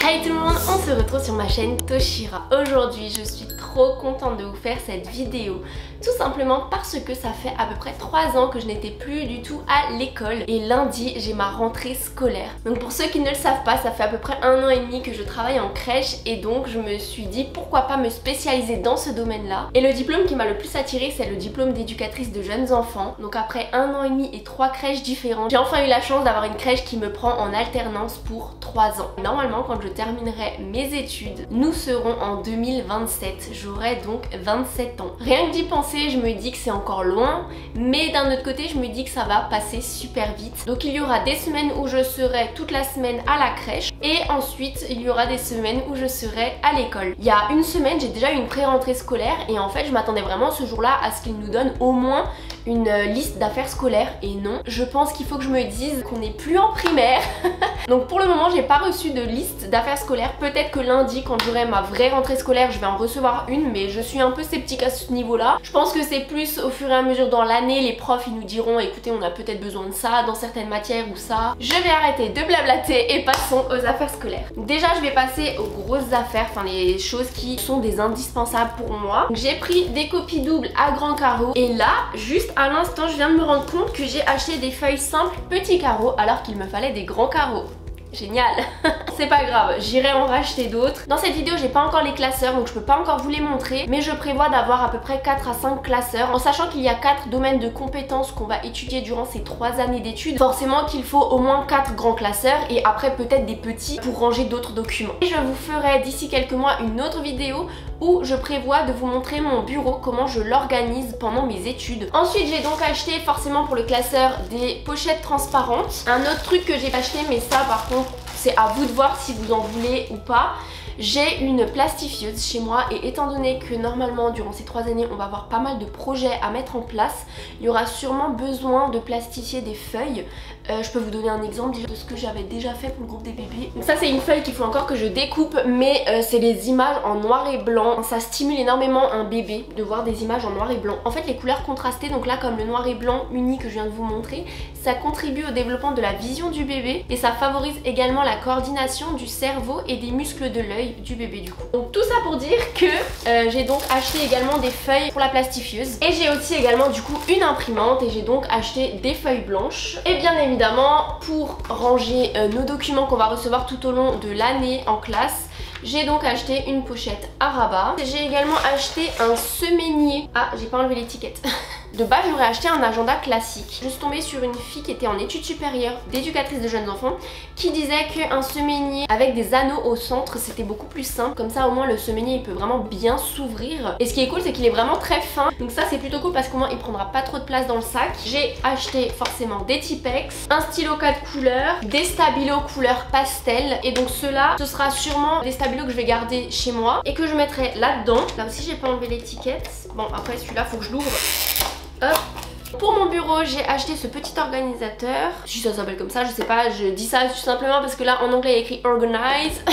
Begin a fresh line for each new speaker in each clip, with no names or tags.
Hi tout le monde, on se retrouve sur ma chaîne Toshira. Aujourd'hui je suis trop contente de vous faire cette vidéo, tout simplement parce que ça fait à peu près 3 ans que je n'étais plus du tout à l'école et lundi j'ai ma rentrée scolaire. Donc pour ceux qui ne le savent pas, ça fait à peu près 1 an et demi que je travaille en crèche et donc je me suis dit pourquoi pas me spécialiser dans ce domaine là. Et le diplôme qui m'a le plus attirée, c'est le diplôme d'éducatrice de jeunes enfants. Donc après 1 an et demi et 3 crèches différentes, j'ai enfin eu la chance d'avoir une crèche qui me prend en alternance pour 3 ans. Normalement quand je terminerai mes études, nous serons en 2027, j'aurai donc 27 ans. Rien que d'y penser, je me dis que c'est encore loin, mais d'un autre côté je me dis que ça va passer super vite. Donc il y aura des semaines où je serai toute la semaine à la crèche et ensuite il y aura des semaines où je serai à l'école. Il y a une semaine j'ai déjà eu une pré-rentrée scolaire et en fait je m'attendais vraiment ce jour-là à ce qu'ils nous donnent au moins une liste d'affaires scolaires et non, je pense qu'il faut que je me dise qu'on n'est plus en primaire. Donc pour le moment j'ai pas reçu de liste d'affaires scolaires. Peut-être que lundi quand j'aurai ma vraie rentrée scolaire je vais en recevoir une, mais je suis un peu sceptique à ce niveau là. Je pense que c'est plus au fur et à mesure dans l'année, les profs ils nous diront écoutez on a peut-être besoin de ça dans certaines matières ou ça. Je vais arrêter de blablater et passons aux affaires scolaires. Déjà je vais passer aux grosses affaires, enfin les choses qui sont des indispensables pour moi. J'ai pris des copies doubles à grands carreaux et là juste à l'instant je viens de me rendre compte que j'ai acheté des feuilles simples petits carreaux alors qu'il me fallait des grands carreaux. Génial. C'est pas grave, j'irai en racheter d'autres. Dans cette vidéo j'ai pas encore les classeurs donc je peux pas encore vous les montrer, mais je prévois d'avoir à peu près 4 à 5 classeurs en sachant qu'il y a 4 domaines de compétences qu'on va étudier durant ces 3 années d'études. Forcément qu'il faut au moins 4 grands classeurs et après peut-être des petits pour ranger d'autres documents. Et je vous ferai d'ici quelques mois une autre vidéo où je prévois de vous montrer mon bureau, comment je l'organise pendant mes études. Ensuite j'ai donc acheté forcément pour le classeur des pochettes transparentes. Un autre truc que j'ai acheté, mais ça par contre c'est à vous de voir si vous en voulez ou pas. J'ai une plastifieuse chez moi et étant donné que normalement durant ces 3 années on va avoir pas mal de projets à mettre en place, il y aura sûrement besoin de plastifier des feuilles. Je peux vous donner un exemple de ce que j'avais déjà fait pour le groupe des bébés. Donc ça c'est une feuille qu'il faut encore que je découpe, mais c'est les images en noir et blanc. Ça stimule énormément un bébé de voir des images en noir et blanc. En fait les couleurs contrastées, donc là comme le noir et blanc uni que je viens de vous montrer, ça contribue au développement de la vision du bébé et ça favorise également la coordination du cerveau et des muscles de l'œil du bébé du coup. Donc tout ça pour dire que j'ai donc acheté également des feuilles pour la plastifieuse et j'ai aussi également du coup une imprimante et j'ai donc acheté des feuilles blanches et bien évidemment pour ranger nos documents qu'on va recevoir tout au long de l'année en classe. J'ai donc acheté une pochette à rabat. J'ai également acheté un semainier. Ah, j'ai pas enlevé l'étiquette. De base, j'aurais acheté un agenda classique. Je suis tombée sur une fille qui était en études supérieures d'éducatrice de jeunes enfants qui disait qu'un semainier avec des anneaux au centre c'était beaucoup plus simple. Comme ça au moins le semainier il peut vraiment bien s'ouvrir. Et ce qui est cool c'est qu'il est vraiment très fin. Donc ça c'est plutôt cool parce qu'au moins il prendra pas trop de place dans le sac. J'ai acheté forcément des Tipex, un stylo 4 couleurs, des stabilos couleur pastel. Et donc ceux-là ce sera sûrement des stabilos que je vais garder chez moi et que je mettrai là-dedans. Là aussi j'ai pas enlevé l'étiquette. Bon après celui-là faut que je l'ouvre. Hop. Pour mon bureau j'ai acheté ce petit organisateur. Si ça s'appelle comme ça je sais pas, je dis ça tout simplement parce que là en anglais il y a écrit organize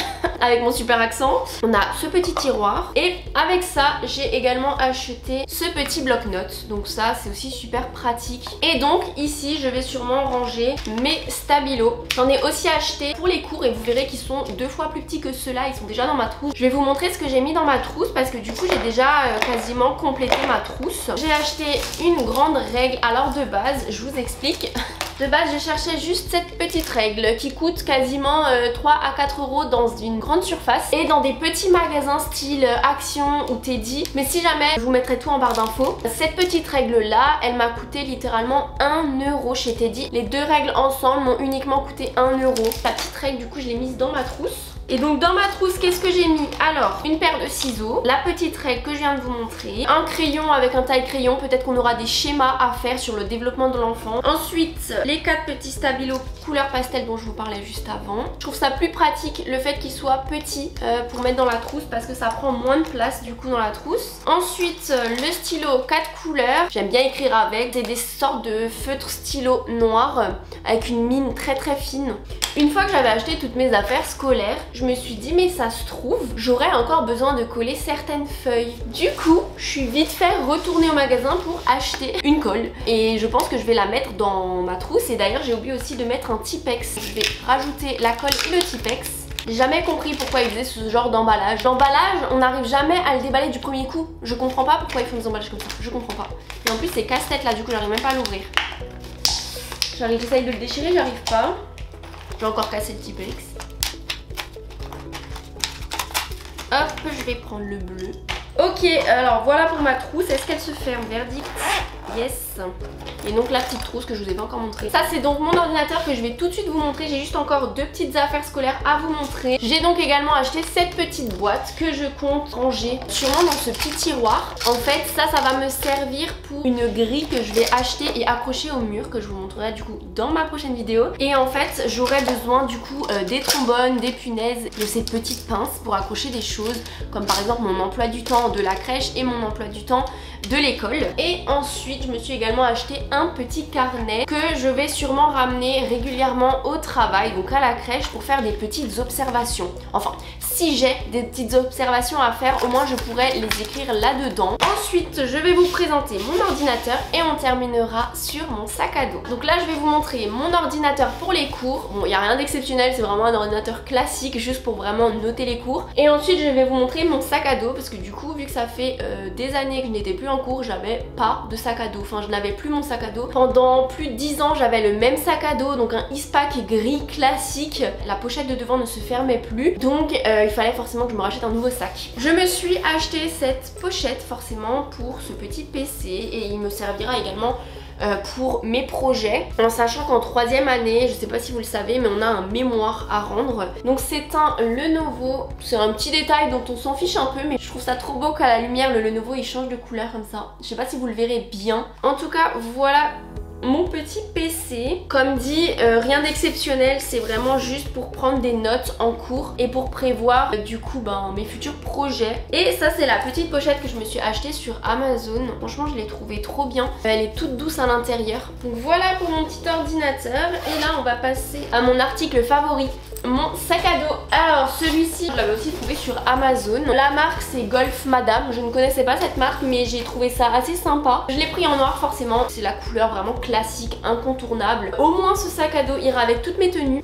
avec mon super accent. On a ce petit tiroir et avec ça j'ai également acheté ce petit bloc-notes. Donc ça c'est aussi super pratique. Et donc ici je vais sûrement ranger mes stabilos. J'en ai aussi acheté pour les cours et vous verrez qu'ils sont 2 fois plus petits que ceux-là. Ils sont déjà dans ma trousse. Je vais vous montrer ce que j'ai mis dans ma trousse parce que du coup j'ai déjà quasiment complété ma trousse. J'ai acheté une grande règle. Alors de base je vous explique. De base je cherchais juste cette petite règle qui coûte quasiment 3 à 4 € dans une grande surface et dans des petits magasins style Action ou Teddy. Mais si jamais, je vous mettrai tout en barre d'infos. Cette petite règle là elle m'a coûté littéralement 1 € chez Teddy. Les 2 règles ensemble m'ont uniquement coûté 1 €. La petite règle du coup je l'ai mise dans ma trousse. Et donc dans ma trousse qu'est-ce que j'ai mis? Alors une paire de ciseaux, la petite règle que je viens de vous montrer, un crayon avec un taille-crayon, peut-être qu'on aura des schémas à faire sur le développement de l'enfant. Ensuite les 4 petits stabilos couleur pastel dont je vous parlais juste avant. Je trouve ça plus pratique le fait qu'ils soient petits pour mettre dans la trousse parce que ça prend moins de place du coup dans la trousse. Ensuite le stylo 4 couleurs, j'aime bien écrire avec, c'est des sortes de feutres stylo noirs avec une mine très très fine. Une fois que j'avais acheté toutes mes affaires scolaires, je me suis dit mais ça se trouve, j'aurais encore besoin de coller certaines feuilles. Du coup, je suis vite fait retournée au magasin pour acheter une colle. Et je pense que je vais la mettre dans ma trousse. Et d'ailleurs, j'ai oublié aussi de mettre un Tipex. Je vais rajouter la colle et le Tipex. J'ai jamais compris pourquoi ils faisaient ce genre d'emballage. L'emballage, on n'arrive jamais à le déballer du premier coup. Je comprends pas pourquoi ils font des emballages comme ça. Je comprends pas. Et en plus c'est casse-tête là, du coup j'arrive même pas à l'ouvrir. J'essaye de le déchirer, j'arrive pas. J'ai encore cassé le Tipex. Hop, je vais prendre le bleu. Ok, alors voilà pour ma trousse. Est-ce qu'elle se ferme? Verdict. Yes. Et donc la petite trousse que je vous ai pas encore montré. Ça c'est donc mon ordinateur que je vais tout de suite vous montrer. J'ai juste encore 2 petites affaires scolaires à vous montrer. J'ai donc également acheté cette petite boîte que je compte ranger sûrement dans ce petit tiroir. En fait ça va me servir pour une grille que je vais acheter et accrocher au mur, que je vous montrerai du coup dans ma prochaine vidéo. Et en fait j'aurai besoin du coup des trombones, des punaises, de ces petites pinces pour accrocher des choses comme par exemple mon emploi du temps de la crèche et mon emploi du temps de l'école. Et ensuite je me suis également acheté un petit carnet que je vais sûrement ramener régulièrement au travail, donc à la crèche, pour faire des petites observations. Enfin, si j'ai des petites observations à faire, au moins je pourrais les écrire là-dedans. Ensuite, je vais vous présenter mon ordinateur et on terminera sur mon sac à dos. Donc là, je vais vous montrer mon ordinateur pour les cours. Bon, il n'y a rien d'exceptionnel, c'est vraiment un ordinateur classique, juste pour vraiment noter les cours. Et ensuite, je vais vous montrer mon sac à dos, parce que du coup, vu que ça fait des années que je n'étais plus en cours, j'avais pas de sac à dos. Enfin, je n'avais plus mon sac à dos. Pendant plus de 10 ans, j'avais le même sac à dos, donc un Eastpak gris classique. La pochette de devant ne se fermait plus, donc il fallait forcément que je me rachète un nouveau sac. Je me suis acheté cette pochette forcément pour ce petit PC et il me servira également pour mes projets, en sachant qu'en 3e année, je sais pas si vous le savez, mais on a un mémoire à rendre. Donc c'est un Lenovo, c'est un petit détail dont on s'en fiche un peu, mais je trouve ça trop beau qu'à la lumière le Lenovo il change de couleur comme ça. Je sais pas si vous le verrez bien. En tout cas voilà mon petit PC. Comme dit, rien d'exceptionnel, c'est vraiment juste pour prendre des notes en cours et pour prévoir du coup mes futurs projets. Et ça c'est la petite pochette que je me suis achetée sur Amazon. Franchement je l'ai trouvée trop bien. Elle est toute douce à l'intérieur. Donc voilà pour mon petit ordinateur. Et là on va passer à mon article favori, mon sac à dos. Alors celui-ci je l'avais aussi trouvé sur Amazon. La marque c'est Golf Madame. Je ne connaissais pas cette marque mais j'ai trouvé ça assez sympa. Je l'ai pris en noir forcément. C'est la couleur vraiment classique, incontournable. Au moins ce sac à dos ira avec toutes mes tenues.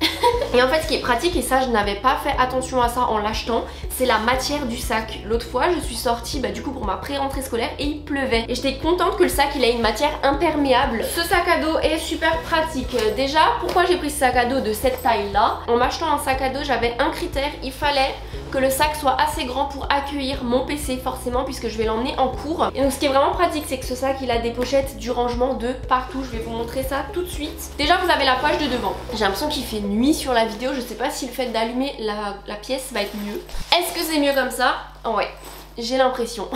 Et en fait ce qui est pratique, et ça je n'avais pas fait attention à ça en l'achetant, c'est la matière du sac. L'autre fois je suis sortie du coup pour ma pré-rentrée scolaire et il pleuvait. Et j'étais contente que le sac il ait une matière imperméable. Ce sac à dos est super pratique. Déjà pourquoi j'ai pris ce sac à dos de cette taille là? En m'achetant un sac à dos j'avais un critère, il fallait que le sac soit assez grand pour accueillir mon PC forcément puisque je vais l'emmener en cours. Et donc ce qui est vraiment pratique c'est que ce sac il a des pochettes, du rangement de partout. Je vais vous montrer ça tout de suite. Déjà vous avez la poche de devant. J'ai l'impression qu'il fait nuit sur la vidéo, je sais pas si le fait d'allumer la pièce va être mieux. Est-ce que c'est mieux comme ça? Ouais. J'ai l'impression.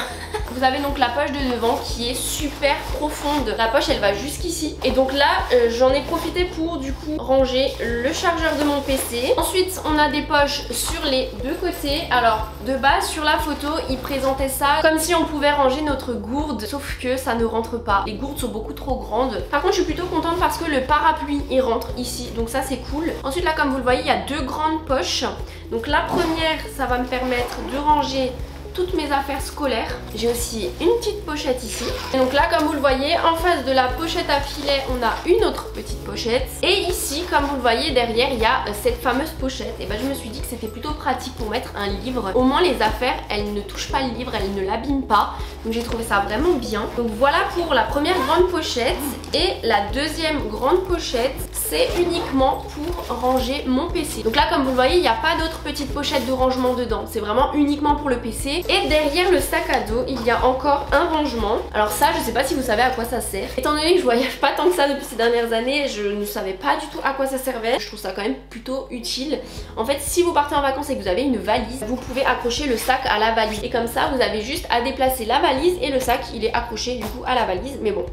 Vous avez donc la poche de devant qui est super profonde. La poche elle va jusqu'ici. Et donc là j'en ai profité pour du coup ranger le chargeur de mon PC. Ensuite on a des poches sur les deux côtés. Alors de base sur la photo il présentait ça comme si on pouvait ranger notre gourde. Sauf que ça ne rentre pas. Les gourdes sont beaucoup trop grandes. Par contre je suis plutôt contente parce que le parapluie il rentre ici. Donc ça c'est cool. Ensuite là comme vous le voyez il y a deux grandes poches. Donc la première ça va me permettre de ranger toutes mes affaires scolaires. J'ai aussi une petite pochette ici. Et donc là comme vous le voyez en face de la pochette à filet on a une autre petite pochette. Et ici comme vous le voyez derrière il y a cette fameuse pochette. Et je me suis dit que c'était plutôt pratique pour mettre un livre. Au moins les affaires elles ne touchent pas le livre, elles ne l'abîment pas. Donc j'ai trouvé ça vraiment bien. Donc voilà pour la première grande pochette. Et la deuxième grande pochette c'est uniquement pour ranger mon PC. Donc là comme vous le voyez il n'y a pas d'autres petites pochettes de rangement dedans. C'est vraiment uniquement pour le PC. Et derrière le sac à dos il y a encore un rangement. Alors ça je sais pas si vous savez à quoi ça sert. Étant donné que je voyage pas tant que ça depuis ces dernières années, je ne savais pas du tout à quoi ça servait. Je trouve ça quand même plutôt utile. En fait si vous partez en vacances et que vous avez une valise, vous pouvez accrocher le sac à la valise. Et comme ça vous avez juste à déplacer la valise et le sac il est accroché du coup à la valise. Mais bon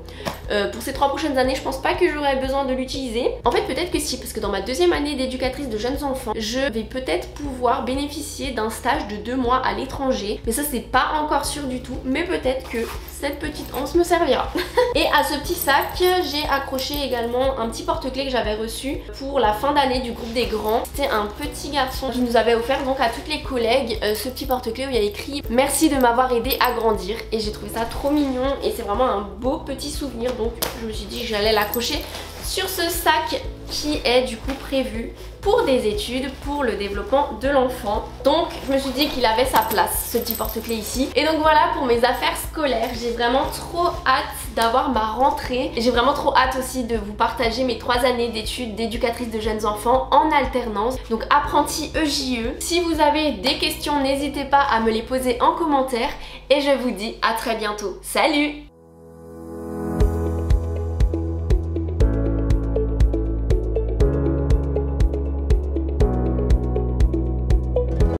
pour ces 3 prochaines années je pense pas que j'aurai besoin de l'utiliser. En fait peut-être que si, parce que dans ma deuxième année d'éducatrice de jeunes enfants je vais peut-être pouvoir bénéficier d'un stage de 2 mois à l'étranger. Mais ça c'est pas encore sûr du tout, mais peut-être que cette petite anse me servira. Et à ce petit sac j'ai accroché également un petit porte-clés que j'avais reçu pour la fin d'année du groupe des grands. C'était un petit garçon qui nous avait offert donc à toutes les collègues ce petit porte-clés où il y a écrit merci de m'avoir aidé à grandir. Et j'ai trouvé ça trop mignon et c'est vraiment un beau petit souvenir. Donc je me suis dit que j'allais l'accrocher sur ce sac qui est du coup prévu pour des études, pour le développement de l'enfant. Donc je me suis dit qu'il avait sa place, ce petit porte-clés ici. Et donc voilà pour mes affaires scolaires. J'ai vraiment trop hâte d'avoir ma rentrée. J'ai vraiment trop hâte aussi de vous partager mes 3 années d'études d'éducatrice de jeunes enfants en alternance. Donc apprentie EJE. Si vous avez des questions, n'hésitez pas à me les poser en commentaire. Et je vous dis à très bientôt. Salut!